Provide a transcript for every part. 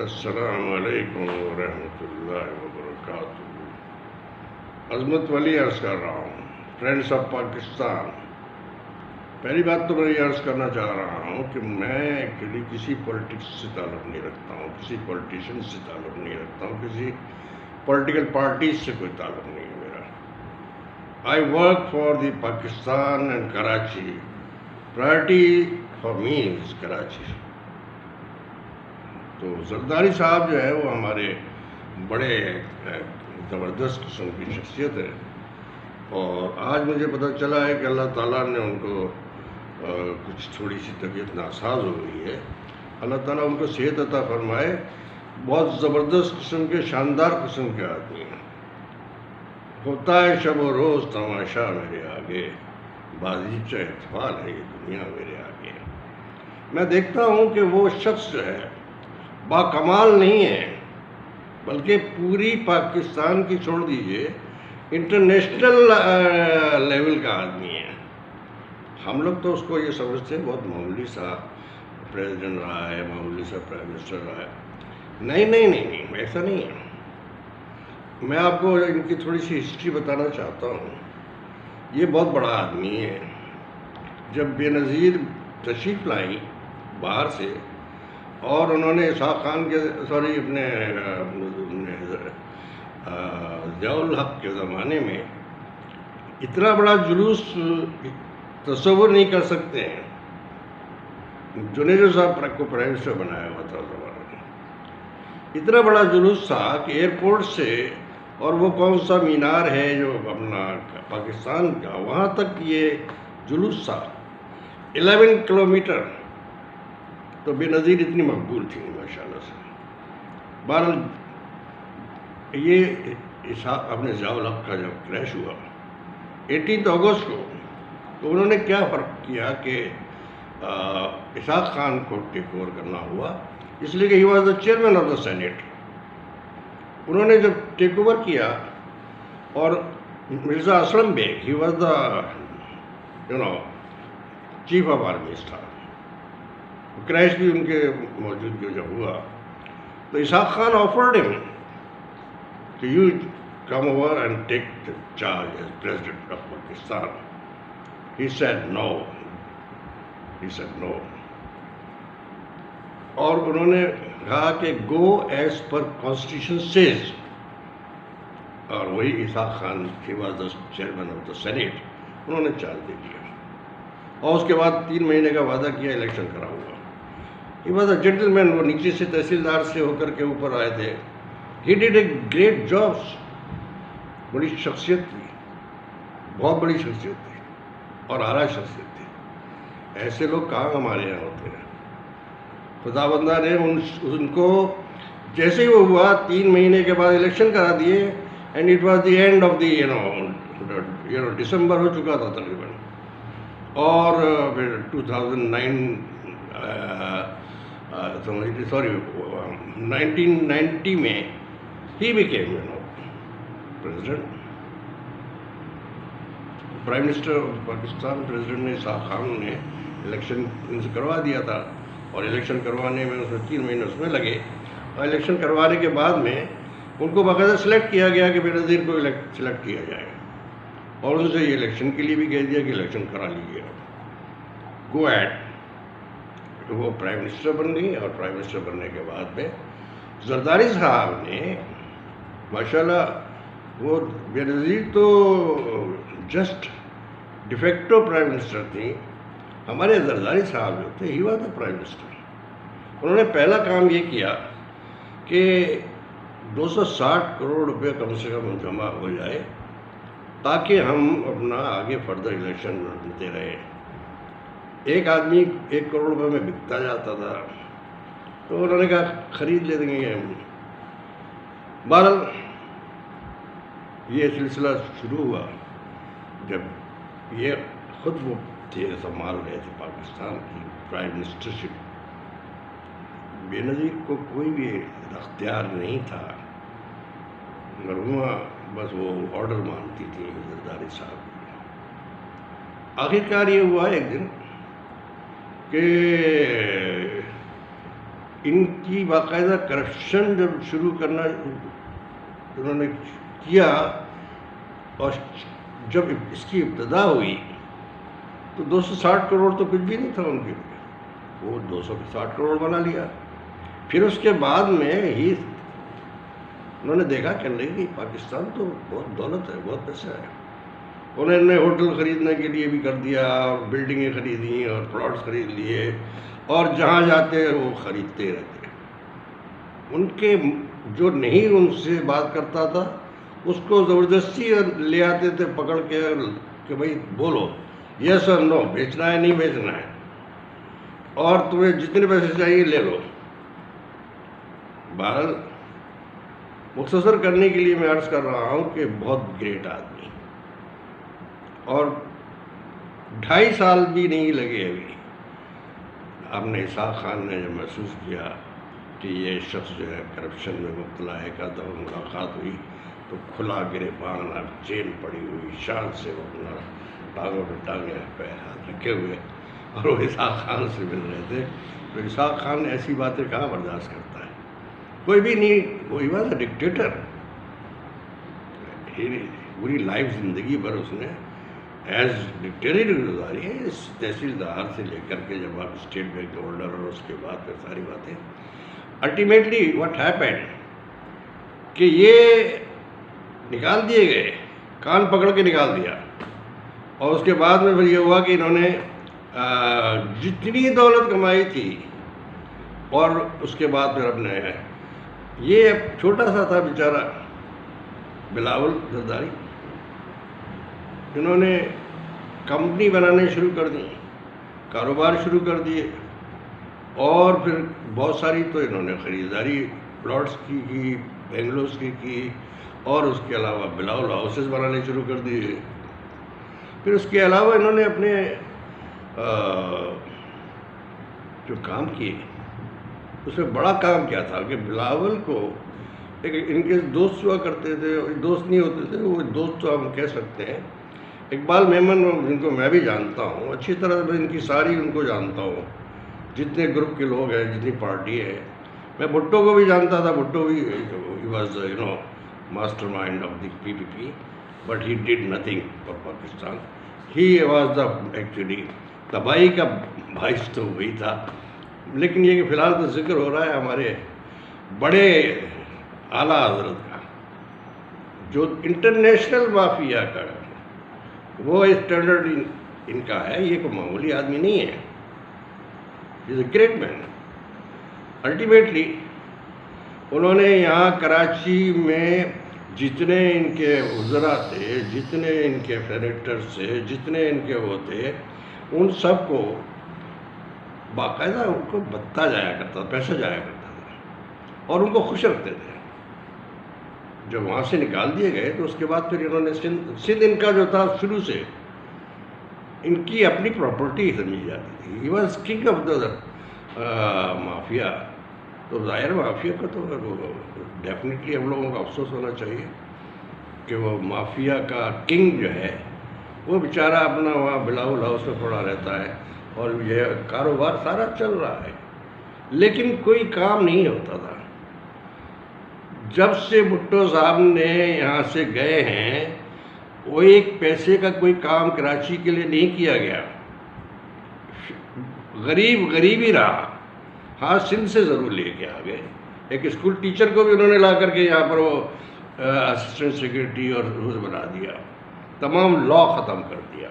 السلام علیکم ورحمۃ اللہ وبرکاتہ۔ عظمت ولی عرض کر رہا ہوں، فرینڈس آف پاکستان۔ پہلی بات تو میں یہ عرض کرنا چاہ رہا ہوں کہ میں ایکچولی کسی پولیٹکس سے تعلق نہیں رکھتا ہوں، کسی پولیٹیشین سے تعلق نہیں رکھتا ہوں، کسی پولیٹیکل پارٹیز سے کوئی تعلق نہیں ہے میرا۔ I work for the Pakistan and Karachi. Priority for me is Karachi. تو زرداری صاحب جو ہے وہ ہمارے بڑے زبردست قسم کی شخصیت ہے، اور آج مجھے پتہ چلا ہے کہ اللہ تعالیٰ نے ان کو کچھ تھوڑی سی طبیعت ناساز ہو گئی ہے۔ اللہ تعالیٰ ان کو صحت عطا فرمائے۔ بہت زبردست قسم کے، شاندار قسم کے آدمی ہیں۔ ہوتا ہے شب و روز تماشا میرے آگے، بازیچہ اطفال ہے یہ دنیا میرے آگے۔ میں دیکھتا ہوں کہ وہ شخص جو ہے با کمال نہیں ہے، بلکہ پوری پاکستان کی چھوڑ دیجئے انٹرنیشنل لیول کا آدمی ہے۔ ہم لوگ تو اس کو یہ سمجھتے ہیں بہت معمولی سا پریزیڈنٹ رہا ہے، معمولی سا پرائم منسٹر رہا ہے۔ نہیں، ایسا نہیں ہے۔ میں آپ کو ان کی تھوڑی سی ہسٹری بتانا چاہتا ہوں۔ یہ بہت بڑا آدمی ہے۔ جب بے نظیر تشریف لائیں باہر سے، اور انہوں نے اسحاق خان کے اپنے ضیاء الحق کے زمانے میں اتنا بڑا جلوس تصور نہیں کر سکتے ہیں۔ جنیجو صاحب کو پرائم منسٹر بنایا ہوا تھا زمانے میں۔ اتنا بڑا جلوس تھا کہ ایئرپورٹ سے، اور وہ کون سا مینار ہے جو اپنا پاکستان کا، وہاں تک یہ جلوس تھا 11 کلومیٹر۔ تو بے نظیر اتنی مقبول تھی ماشاءاللہ سے۔ بہرحال یہ اپنے ضیاء الحق کا جب کریش ہوا 18 اگست کو، تو انہوں نے کیا فرق کیا کہ اسحاق خان کو ٹیک اوور کرنا ہوا، اس لیے کہ he was the chairman of the senate. انہوں نے جب ٹیک اوور کیا، اور Mirza Aslam Beg he was the chief of army staff. Crash بھی ان کے موجودگی جب ہوا، تو اسحاق خان آفرڈ ہم کہ you come over and take the charge as president of Pakistan. He said no. اور انہوں نے کہا کہ go as per constitution says, اور وہی Ishaq Khan he was the chairman of the senate, انہوں نے چارج دے دیا۔ اور اس کے بعد 3 مہینے کا وعدہ کیا، الیکشن کرا ہوا۔ ہی واز اے جینٹل مین۔ وہ نیچے سے تحصیلدار سے ہو کر کے اوپر آئے تھے۔ He did a great job. بڑی شخصیت تھی، بہت بڑی شخصیت تھی، اور اعلیٰ شخصیت تھی۔ ایسے لوگ کہاں ہمارے یہاں ہوتے ہیں۔ خدا بندہ نے ان کو جیسے ہی وہ ہوا 3 مہینے کے بعد الیکشن کرا دیے، and it was the end of the December ہو چکا تھا تقریباً، اور پھر 1990 میں he became president, prime minister of Pakistan. President نے اسحاق خان نے الیکشن ان سے کروا دیا تھا، اور الیکشن کروانے میں اس میں 3 مہینے اس میں لگے، اور الیکشن کروانے کے بعد میں ان کو باقاعدہ سلیکٹ کیا گیا کہ بے نظیر کو سلیکٹ کیا جائے، اور ان سے یہ الیکشن کے لیے بھی کہہ دیا کہ الیکشن کرا لیجیے، گو ایٹ۔ وہ پرائم منسٹر بن گئی، اور پرائم منسٹر بننے کے بعد میں زرداری صاحب نے ماشاءاللہ، وہ بے نظیر تو جسٹ ڈیفیکٹو پرائم منسٹر تھیں، ہمارے زرداری صاحب جو تھے ہی واز دا پرائم منسٹر۔ انہوں نے پہلا کام یہ کیا کہ 260 کروڑ روپے کم سے کم جمع ہو جائے، تاکہ ہم اپنا آگے فردر الیکشن لڑتے رہے۔ ایک آدمی 1 کروڑ روپے میں بکتا جاتا تھا، تو انہوں نے کہا خرید لیں گے ہم۔ بہرحال یہ سلسلہ شروع ہوا جب یہ خود وہ سنبھال رہے تھے پاکستان کی پرائم منسٹرشپ. بے نظیر کو کوئی بھی اختیار نہیں تھا، مرحومہ بس وہ آرڈر مانتی تھی زرداری صاحب. آخرکار یہ ہوا ایک دن کہ ان کی باقاعدہ کرپشن جب شروع کرنا انہوں نے کیا، اور جب اس کی ابتدا ہوئی تو 260 کروڑ تو کچھ بھی نہیں تھا ان کے لیے، وہ 260 کروڑ بنا لیا. پھر اس کے بعد میں ہی انہوں نے دیکھا کہ نہیں، پاکستان تو بہت دولت ہے، بہت پیسہ ہے. انہوں نے ہوٹل خریدنے کے لیے بھی کر دیا، بلڈنگیں خریدیں اور پلاٹس خرید لیے، اور جہاں جاتے وہ خریدتے رہتے. ان کے جو نہیں ان سے بات کرتا تھا اس کو زبردستی لے آتے تھے پکڑ کے کہ بھائی بولو یس اور نو، بیچنا ہے نہیں بیچنا ہے، اور تمہیں جتنے پیسے چاہیے لے لو. بہرحال مختصر کرنے کے لیے میں عرض کر رہا ہوں کہ بہت گریٹ آدمی، اور 2.5 سال بھی نہیں لگے ابھی آپ نے اسحاق خان نے جب محسوس کیا کہ یہ شخص جو ہے کرپشن میں مبتلا ہے، کا دور ملاقات ہوئی تو کھلا گریبان، اب چین پڑی ہوئی، شان سے وہ اپنا ٹانگوں پہ ٹانگیں پہ ہاتھ رکھے ہوئے اور وہ اسحاق خان سے مل رہے تھے. تو اسحاق خان ایسی باتیں کہاں برداشت کرتا ہے، کوئی بھی نہیں. وہ واز اے ڈکٹیٹر. پوری لائف زندگی بھر اس نے ایز ڈکٹیٹر گزاری ہے، تحصیلدار سے لے کر کے جب آپ اسٹیٹ بینک گورنر اور اس کے بعد پھر ساری باتیں. الٹیمیٹلی واٹ ہیپنڈ کہ یہ نکال دیے گئے، کان پکڑ کے نکال دیا، اور اس کے بعد میں پھر یہ ہوا کہ انہوں نے جتنی دولت کمائی تھی، اور اس کے بعد پھر اپنے یہ چھوٹا سا تھا بیچارہ بلاول زرداری، انہوں نے کمپنی بنانے شروع کر دی، کاروبار شروع کر دیے، اور پھر بہت ساری تو انہوں نے خریداری پلاٹس کی بینگلورس کی، اور اس کے علاوہ بلاول ہاؤسز بنانے شروع کر دیے. پھر اس کے علاوہ انہوں نے اپنے جو کام کیے اس میں بڑا کام کیا تھا کہ بلاول کو ایک ان کے دوست ہوا کرتے تھے، دوست نہیں ہوتے تھے، وہ دوست تو ہم کہہ سکتے ہیں. اقبال میمن جن کو میں بھی جانتا ہوں اچھی طرح، میں ان کی ساری ان کو جانتا ہوں، جتنے گروپ کے لوگ ہیں، جتنی پارٹی ہے. میں بھٹو کو بھی جانتا تھا، بھٹو بھی was master mind of the PPP، but he did nothing for Pakistan. He was the actually تباہی کا باعث تو وہی تھا. لیکن یہ کہ فی الحال تو ذکر ہو رہا ہے ہمارے بڑے اعلیٰ حضرت کا، جو انٹرنیشنل مافیا کا وہ اسٹینڈرڈ ان کا ہے. یہ کوئی معمولی آدمی نہیں ہے، از اے گریٹ مین. الٹیمیٹلی انہوں نے یہاں کراچی میں جتنے ان کے وزراء تھے، جتنے ان کے سینیٹرز تھے، جتنے ان کے وہ تھے، ان سب کو باقاعدہ ان کو بھتہ جایا کرتا، پیسہ جایا کرتا تھا، اور ان کو خوش رکھتے تھے. جب وہاں سے نکال دیے گئے تو اس کے بعد پھر انہوں نے سندھ ان کا جو تھا شروع سے ان کی اپنی پراپرٹی سمجھی جاتی تھی. He was king of the mafia. تو ظاہر مافیا کا تو ڈیفینیٹلی ہم لوگوں کا افسوس ہونا چاہیے کہ وہ مافیا کا کنگ جو ہے وہ بیچارہ اپنا وہاں بلاول ہاؤس میں پڑا رہتا ہے، اور یہ کاروبار سارا چل رہا ہے، لیکن کوئی کام نہیں ہوتا تھا. جب سے بھٹو صاحب نے یہاں سے گئے ہیں، وہ ایک پیسے کا کوئی کام کراچی کے لیے نہیں کیا گیا. غریب ہی رہا. ہاں سندھ سے ضرور لے کے آ گئے. ایک اسکول ٹیچر کو بھی انہوں نے لا کر کے یہاں پر وہ اسسٹنٹ سیکرٹری اور روز بنا دیا، تمام لا ختم کر دیا.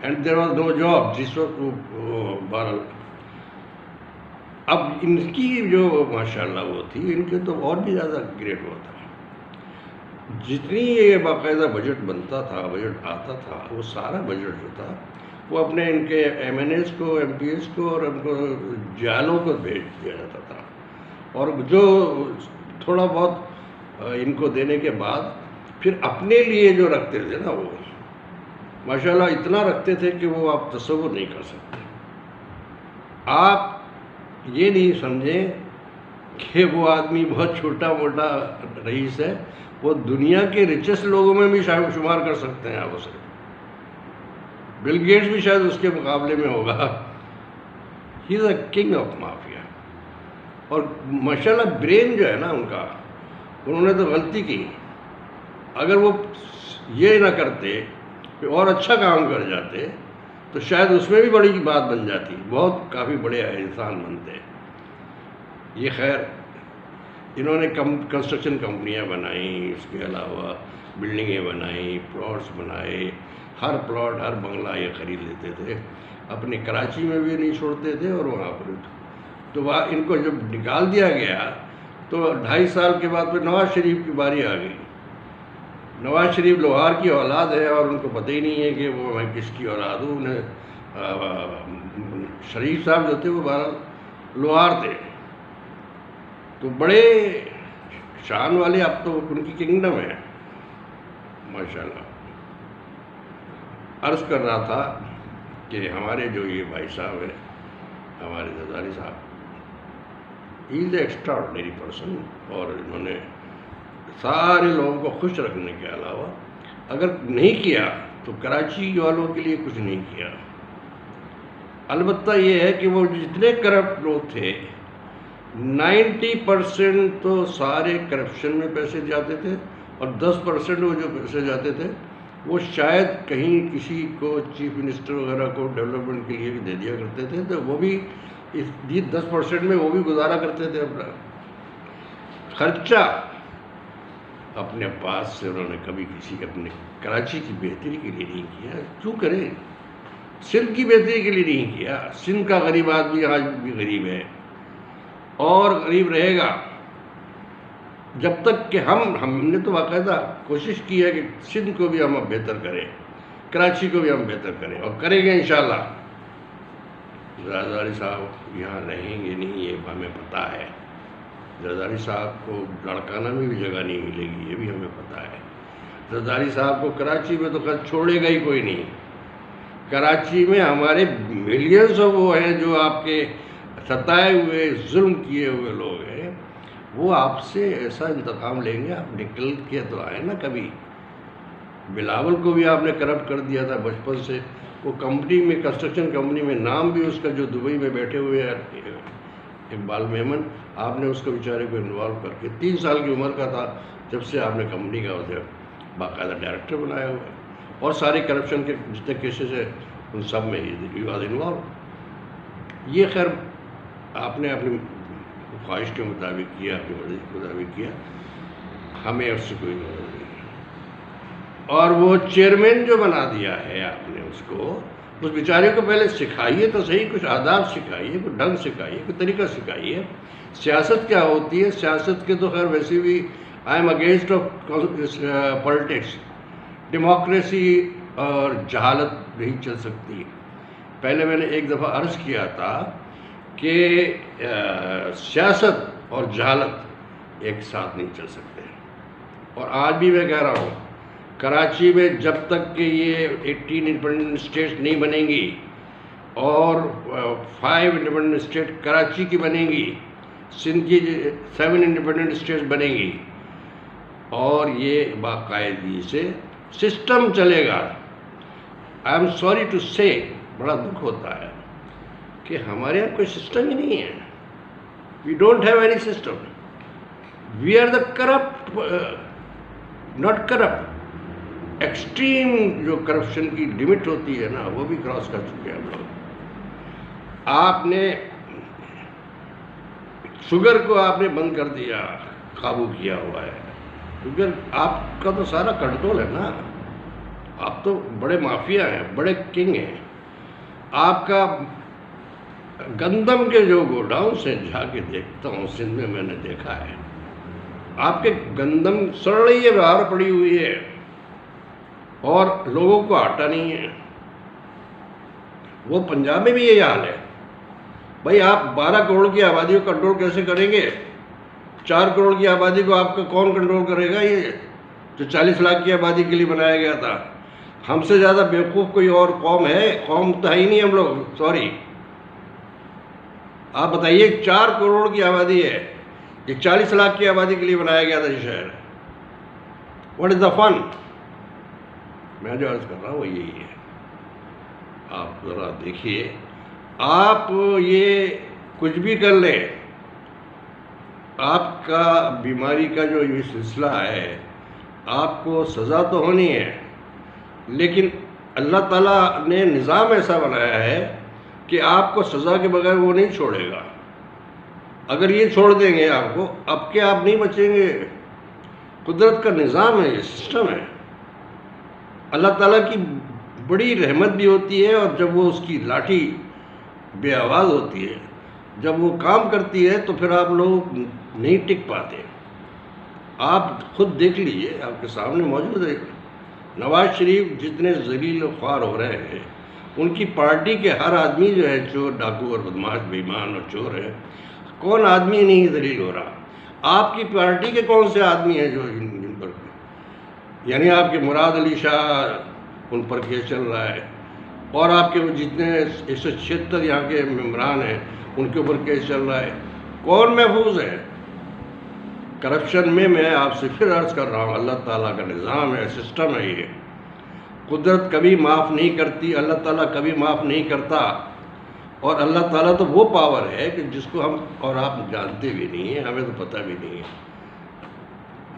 And there was no job. جس وقت بہرحال اب ان کی جو ماشاء اللہ وہ تھی، ان کے تو اور بھی زیادہ گریٹ ہوتا. جتنی یہ باقاعدہ بجٹ بنتا تھا، بجٹ آتا تھا، وہ سارا بجٹ جو تھا وہ اپنے ان کے MNAs کو، MPs کو اور ان کو جالوں کو بھیج دیا جاتا تھا. اور جو تھوڑا بہت ان کو دینے کے بعد پھر اپنے لیے جو رکھتے تھے نا، وہ ماشاءاللہ اتنا رکھتے تھے کہ وہ آپ تصور نہیں کر سکتے. آپ یہ نہیں سمجھیں کہ وہ آدمی بہت چھوٹا موٹا رئیس ہے، وہ دنیا کے ریچسٹ لوگوں میں بھی شاید شمار کر سکتے ہیں آپ اسے. بل گیٹس بھی شاید اس کے مقابلے میں ہوگا. ہی از اے کنگ آف مافیا. اور ماشاءاللہ برین جو ہے نا ان کا، انہوں نے تو غلطی کی. اگر وہ یہ نہ کرتے کہ اور اچھا کام کر جاتے تو شاید اس میں بھی بڑی بات بن جاتی، بہت کافی بڑے انسان بنتے. یہ خیر انہوں نے کنسٹرکشن کمپنیاں بنائیں، اس کے علاوہ بلڈنگیں بنائیں، پلاٹس بنائے. ہر پلاٹ ہر بنگلہ یہ خرید لیتے تھے. اپنے کراچی میں بھی نہیں چھوڑتے تھے اور وہاں پر تو وہاں ان کو جب نکال دیا گیا تو 2.5 سال کے بعد پھر نواز شریف کی باری آ گئی. نواز شریف لوہار کی اولاد ہے اور ان کو پتہ ہی نہیں ہے کہ وہ میں کس کی اولاد ہوں. شریف صاحب جو تھے وہ بہرحال لوہار تھے، تو بڑے شان والے. اب تو ان کی کنگڈم ہے ماشاءاللہ. عرض کر رہا تھا کہ ہمارے جو یہ بھائی صاحب ہیں، ہمارے زرداری صاحب، ہی از اے ایکسٹرا آرڈنری پرسن. اور انہوں نے سارے لوگوں کو خوش رکھنے کے علاوہ اگر نہیں کیا تو کراچی والوں کے لیے کچھ نہیں کیا. البتہ یہ ہے کہ وہ جتنے کرپٹ لوگ تھے 90% تو سارے کرپشن میں پیسے جاتے تھے اور 10% وہ جو پیسے جاتے تھے وہ شاید کہیں کسی کو چیف منسٹر وغیرہ کو ڈیولپمنٹ کے لیے بھی دے دیا کرتے تھے. تو وہ بھی اس 10% میں وہ بھی گزارا کرتے تھے. اپنا خرچہ اپنے پاس سے انہوں نے کبھی کسی اپنے کراچی کی بہتری کے لیے نہیں کیا. کیوں کریں؟ سندھ کی بہتری کے لیے نہیں کیا. سندھ کا غریب آدمی آج بھی غریب ہے اور غریب رہے گا جب تک کہ ہم نے تو باقاعدہ کوشش کی ہے کہ سندھ کو بھی ہم بہتر کریں، کراچی کو بھی ہم بہتر کریں اور کریں گے انشاءاللہ. زرداری صاحب یہاں رہیں گے نہیں، یہ ہمیں پتہ ہے. زرداری صاحب کو لڑکانہ میں بھی جگہ نہیں ملے گی، یہ بھی ہمیں پتہ ہے. زرداری صاحب کو کراچی میں تو خیر چھوڑے گا ہی کوئی نہیں. کراچی میں ہمارے ملینز وہ ہیں جو آپ کے ستائے ہوئے ظلم کیے ہوئے لوگ ہیں، وہ آپ سے ایسا انتقام لیں گے. آپ نکل کے تو آئے نا کبھی. بلاول کو بھی آپ نے کرپٹ کر دیا تھا بچپن سے. وہ کمپنی میں کنسٹرکشن کمپنی میں نام بھی اس کا جو دبئی میں بیٹھے ہوئے ہیں اقبال میمن، آپ نے اس کو بیچارے کو انوالو کر کے 3 سال کی عمر کا تھا جب سے آپ نے کمپنی کا اسے باقاعدہ ڈائریکٹر بنایا ہوا ہے. اور سارے کرپشن کے جتنے کیسز ہیں ان سب میں ہی واز انوالو. یہ خیر آپ نے اپنی خواہش کے مطابق کیا، اپنی مرضی کے مطابق کیا، ہمیں اس سے کوئی ضرورت نہیں. اور وہ چیئرمین جو بنا دیا ہے آپ نے اس بیچارے کو پہلے سکھائیے تو صحیح، کچھ آداب سکھائیے، کچھ ڈھنگ سکھائیے، کوئی طریقہ سکھائیے. سیاست کیا ہوتی ہے؟ سیاست کے تو خیر ویسے بھی I am against of politics. Democracy اور جہالت نہیں چل سکتی. پہلے میں نے ایک دفعہ عرض کیا تھا کہ سیاست اور جہالت ایک ساتھ نہیں چل سکتے. اور آج بھی میں کہہ رہا ہوں، کراچی میں جب تک کہ یہ 18 انڈیپینڈنٹ اسٹیٹس نہیں بنیں گی اور 5 انڈیپینڈنٹ اسٹیٹ کراچی کی بنیں گی، سندھ کی 7 انڈیپینڈنٹ اسٹیٹس بنیں گی اور یہ باقاعدگی سے سسٹم چلے گا. آئی ایم سوری ٹو سے، بڑا دکھ ہوتا ہے کہ ہمارے یہاں کوئی سسٹم ہی نہیں ہے. We don't have any system. We are the corrupt, not corrupt. Extreme جو کرپشن کی لمٹ ہوتی ہے نا وہ بھی کراس کر چکے ہیں ہم لوگ. آپ نے شوگر کو آپ نے بند کر دیا، قابو کیا ہوا ہے. شوگر آپ کا تو سارا کنٹرول ہے نا. آپ تو بڑے مافیا ہیں، بڑے کنگ ہیں. آپ کا گندم کے جو گوڈاؤن سے جا کے دیکھتا ہوں سندھ میں، میں نے دیکھا ہے آپ کے گندم سڑ رہی ہے، باہر پڑی ہوئی ہے اور لوگوں کو آٹا نہیں ہے. وہ پنجاب میں بھی یہی حال ہے. بھائی آپ 12 کروڑ کی آبادی کو کنٹرول کیسے کریں گے؟ 4 کروڑ کی آبادی کو آپ کا کون کنٹرول کرے گا؟ یہ جو 40 لاکھ کی آبادی کے لیے بنایا گیا تھا. ہم سے زیادہ بیوقوف کوئی اور قوم ہے؟ قوم تو ہے ہی نہیں ہم لوگ، سوری۔ آپ بتائیے 4 کروڑ کی آبادی ہے، یہ 40 لاکھ کی آبادی کے لیے بنایا گیا تھا یہ شہر۔ واٹ از دا فن؟ میں جو عرض کر رہا ہوں وہ یہی ہے۔ آپ ذرا دیکھیے، آپ یہ کچھ بھی کر لیں، آپ کا بیماری کا جو یہ سلسلہ ہے، آپ کو سزا تو ہونی ہے، لیکن اللہ تعالیٰ نے نظام ایسا بنایا ہے کہ آپ کو سزا کے بغیر وہ نہیں چھوڑے گا۔ اگر یہ چھوڑ دیں گے آپ کو، اب کے آپ نہیں بچیں گے۔ قدرت کا نظام ہے، یہ سسٹم ہے۔ اللہ تعالیٰ کی بڑی رحمت بھی ہوتی ہے، اور جب وہ اس کی لاٹھی بے آواز ہوتی ہے، جب وہ کام کرتی ہے تو پھر آپ لوگ نہیں ٹک پاتے۔ آپ خود دیکھ لیجئے، آپ کے سامنے موجود ہے۔ نواز شریف جتنے ذلیل و خوار ہو رہے ہیں، ان کی پارٹی کے ہر آدمی جو ہے چور، ڈاکو اور بدماش، بے ایمان اور چور ہے۔ کون آدمی نہیں ذلیل ہو رہا؟ آپ کی پارٹی کے کون سے آدمی ہیں جو جن پر، یعنی آپ کے مراد علی شاہ، ان پر کیس چل رہا ہے، اور آپ کے جتنے 176 یہاں کے ممبران ہیں ان کے اوپر کیس چل رہا ہے۔ کون محفوظ ہے کرپشن میں؟ میں آپ سے پھر عرض کر رہا ہوں، اللہ تعالیٰ کا نظام ہے، سسٹم ہے یہ۔ قدرت کبھی معاف نہیں کرتی، اللہ تعالیٰ کبھی معاف نہیں کرتا، اور اللہ تعالیٰ تو وہ پاور ہے کہ جس کو ہم اور آپ جانتے بھی نہیں ہیں، ہمیں تو پتہ بھی نہیں ہے۔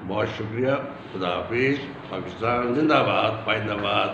بہت شکریہ، خدا حافظ، پاکستان زندہ باد، پائندہ باد۔